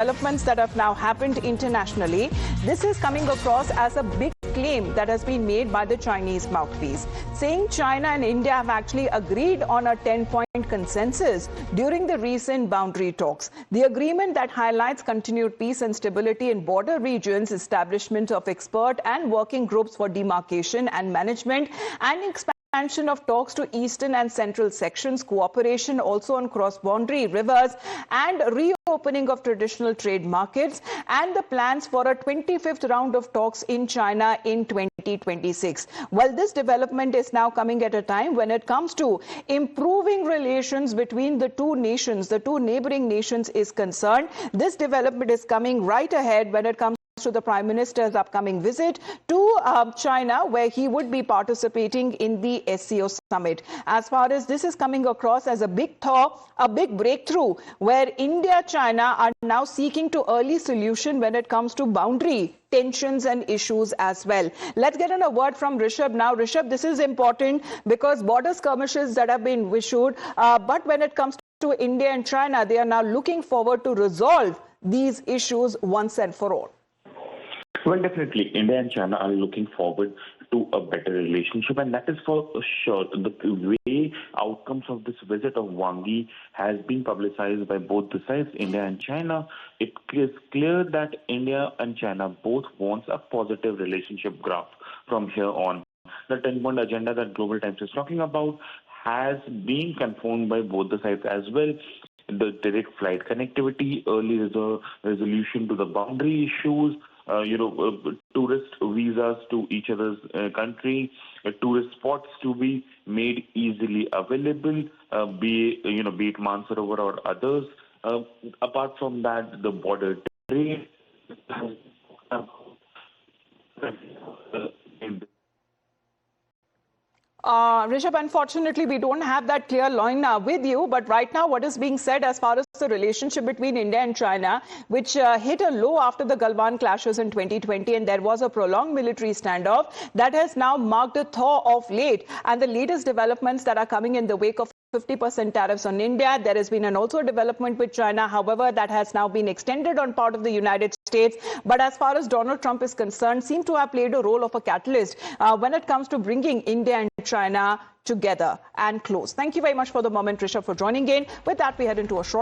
developments that have now happened internationally, this is coming across as a big claim that has been made by the Chinese mouthpiece, saying China and India have actually agreed on a 10-point consensus during the recent boundary talks. The agreement that highlights continued peace and stability in border regions, establishment of expert and working groups for demarcation and management, and expansion of talks to eastern and central sections, cooperation also on cross-boundary rivers, and reopening of traditional trade markets, and the plans for a 25th round of talks in China in 2026. Well, this development is now coming at a time when it comes to improving relations between the two nations, the two neighboring nations is concerned. This development is coming right ahead when it comes to the Prime Minister's upcoming visit to China, where he would be participating in the SCO summit. As far as this is coming across as a big thaw, a big breakthrough, where India, China are now seeking to early solution when it comes to boundary tensions and issues as well. Let's get in a word from Rishabh now. Rishabh, this is important because border skirmishes that have been issued, but when it comes to India and China, they are now looking forward to resolve these issues once and for all. Well, definitely, India and China are looking forward to a better relationship, and that is for sure. The way outcomes of this visit of Wang Yi has been publicized by both the sides, India and China. It is clear that India and China both wants a positive relationship graph from here on. The 10-point agenda that Global Times is talking about has been confirmed by both the sides as well. The direct flight connectivity, early resolution to the boundary issues, tourist visas to each other's country, tourist spots to be made easily available, be it Mansarovar or others. Apart from that, the border trade. Rishabh, unfortunately, we don't have that clear line with you. But right now, what is being said as far as the relationship between India and China, which hit a low after the Galwan clashes in 2020, and there was a prolonged military standoff, that has now marked a thaw of late. And the latest developments that are coming in the wake of 50% tariffs on India. There has been also a development with China. However, that has now been extended on part of the United States. But as far as Donald Trump is concerned, seems to have played a role of a catalyst when it comes to bringing India and China together and close. Thank you very much for the moment, Rishabh, for joining in. With that, we head into a short